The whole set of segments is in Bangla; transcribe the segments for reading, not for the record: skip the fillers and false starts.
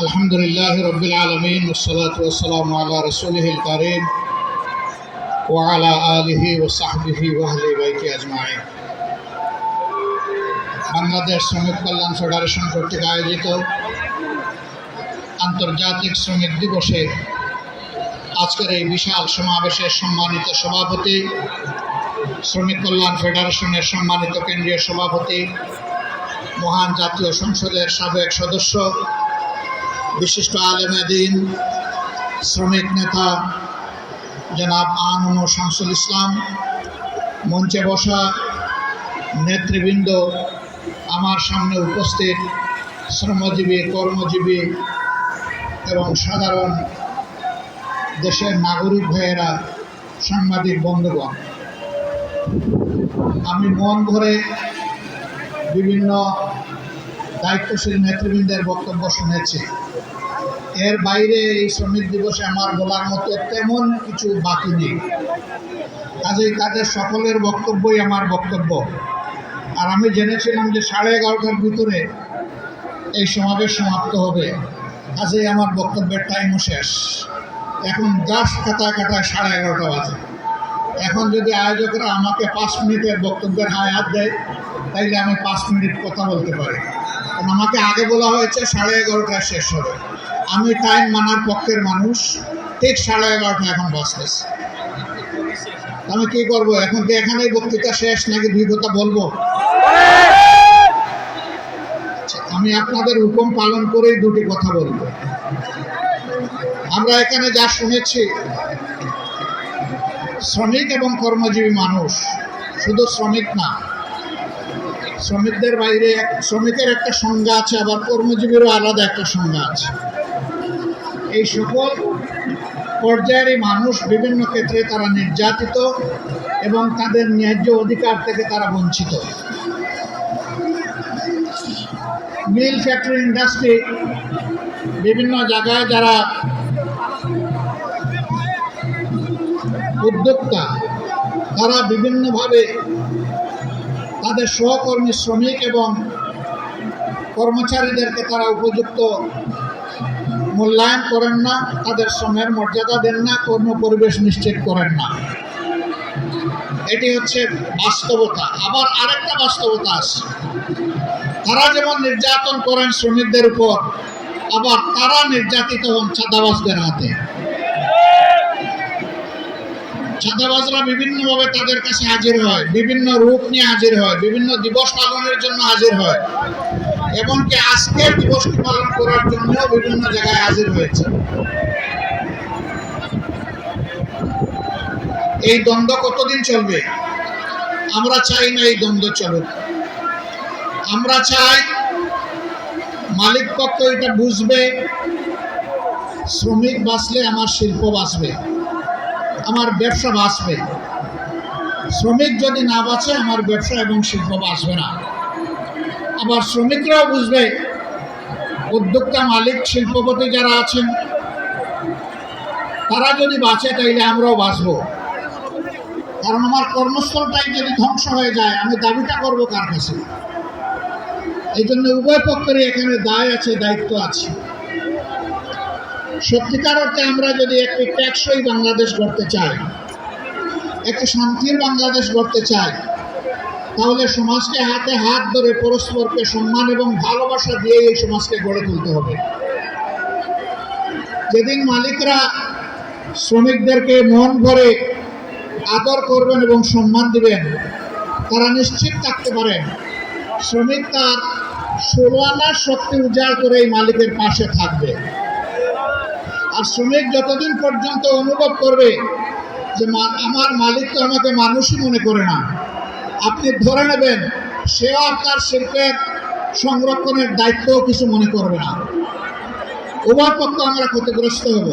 আলহামদুলিল্লাহ রব্বিল আলামিন ওয়াসসালাতু ওয়াসসালামু আলা রাসূলিহিল কারীম ওয়া আলা আলিহি ওয়া সাহবিহি ওয়া আহলি বাইতি আজমাইন। বাংলাদেশ শ্রমিক কল্যাণ ফেডারেশন কর্তৃক আয়োজিত আন্তর্জাতিক শ্রমিক দিবসে আজকের এই বিশাল সমাবেশের সম্মানিত সভাপতি, শ্রমিক কল্যাণ ফেডারেশনের সম্মানিত কেন্দ্রীয় সভাপতি, মহান জাতীয় সংসদের সাবেক সদস্য, বিশিষ্ট আলেমে দ্বীন, শ্রমিক নেতা জনাব আনম শামসুল ইসলাম, মঞ্চে বসা নেতৃবৃন্দ, আমার সামনে উপস্থিত শ্রমজীবী, কর্মজীবী এবং সাধারণ দেশের নাগরিক ভাইয়েরা, সাংবাদিক বন্ধুগণ, আমি মন ভরে বিভিন্ন দায়িত্বশীল নেতৃবৃন্দের বক্তব্য শুনেছি। এর বাইরে এই শ্রমিক দিবসে আমার বলার মতো তেমন কিছু বাকি নেই। কাজেই তাদের সকলের বক্তব্যই আমার বক্তব্য। আর আমি জেনেছিলাম যে 11:30টার ভিতরে এই সমাবেশ সমাপ্ত হবে, কাজেই আমার বক্তব্যের টাইমও শেষ। এখন জাস্ট কাটায় 11:30 বাজে। এখন যদি আয়োজকরা আমাকে 5 মিনিটের বক্তব্যের হায়াত দেয়, তাইলে আমি 5 মিনিট কথা বলতে পারি। কারণ আমাকে আগে বলা হয়েছে 11:30টায় শেষ হবে। আমি টাইম মানার পক্ষের মানুষ। ঠিক 11:30 এখন বাজতেছে। আমি কি করব? এখন কি এখানেই বক্তৃতা শেষ, নাকি 2 কথা বলবো? আমি আপনাদের হুকুম পালন করেই 2টি কথা বলবো। আমরা এখানে যা শুনেছি, শ্রমিক এবং কর্মজীবী মানুষ, শুধু শ্রমিক না, শ্রমিকদের বাইরে শ্রমিকের একটা সংজ্ঞা আছে, আবার কর্মজীবীরও আলাদা একটা সংজ্ঞা আছে। এই সকল পর্যায়ের মানুষ বিভিন্ন ক্ষেত্রে তারা নির্যাতিত এবং তাদের ন্যায্য অধিকার থেকে তারা বঞ্চিত। মিল, ফ্যাক্টরি, ইন্ডাস্ট্রি, বিভিন্ন জায়গায় যারা উদ্যোক্তা, তারা বিভিন্নভাবে তাদের সহকর্মী শ্রমিক এবং কর্মচারীদেরকে তারা উপযুক্ত মূল্যায়ন করেন না, তাদের শ্রমের মর্যাদা দেন না, কর্ম পরিবেশ নিশ্চিত করেন না। এটি হচ্ছে বাস্তবতা। আবার আরেকটা বাস্তবতা আছে, তারা যেমন নির্যাতন করেন শ্রমিকদের উপর, আবার তারা নির্যাতিত হন চাঁদাবাজদের হাতে। চাঁদাবাজরা বিভিন্নভাবে তাদের কাছে হাজির হয়, বিভিন্ন রূপ নিয়ে হাজির হয়, বিভিন্ন দিবস পালনের জন্য হাজির হয়, এমনকি আজকের দিবসটি পালন করার জন্য বিভিন্ন জায়গায় হাজির হয়েছে। এই দ্বন্দ্ব কতদিন চলবে? আমরা চাই না এই দ্বন্দ্ব চলুক। আমরা চাই মালিক পক্ষ এটা বুঝবে, শ্রমিক বাঁচলে আমার শিল্প বাঁচবে, আমার ব্যবসা বাঁচবে। শ্রমিক যদি না বাঁচে, আমার ব্যবসা এবং শিল্প বাঁচবে না। আবার শ্রমিকরাও বুঝবে, উদ্যোক্তা, মালিক, শিল্পপতি যারা আছেন, তারা যদি বাঁচে তাইলে আমরাও বাঁচব। কারণ আমার কর্মস্থলটাই যদি ধ্বংস হয়ে যায়, আমি দাবিটা করব কার কাছে? এই জন্য উভয় পক্ষেরই এখানে দায় আছে, দায়িত্ব আছে। সত্যিকার অর্থে আমরা যদি একটি টেকসই বাংলাদেশ গড়তে চাই, একটি শান্তির বাংলাদেশ গড়তে চাই, তাহলে সমাজকে হাতে হাত ধরে পরস্পরকে সম্মান এবং ভালোবাসা দিয়ে এই সমাজকে গড়ে তুলতে হবে। যেদিন মালিকরা শ্রমিকদেরকে মন ভরে আদর করবেন এবং সম্মান দিবেন, তারা নিশ্চিত থাকতে পারেন শ্রমিক তার 16 আনার শক্তি উজাড় করে এই মালিকের পাশে থাকবে। আর শ্রমিক যতদিন পর্যন্ত অনুভব করবে যে আমার মালিক তো আমাকে মানুষই মনে করে না, আপনি ধরে নেবেন সেও আপনার শিল্পের সংরক্ষণের দায়িত্বও কিছু মনে করবে না। উভয় পক্ষ আমরা ক্ষতিগ্রস্ত হব।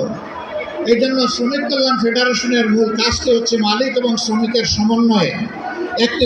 এই জন্য শ্রমিক কল্যাণ ফেডারেশনের মূল কাজটি হচ্ছে মালিক এবং শ্রমিকের সমন্বয়ে একটি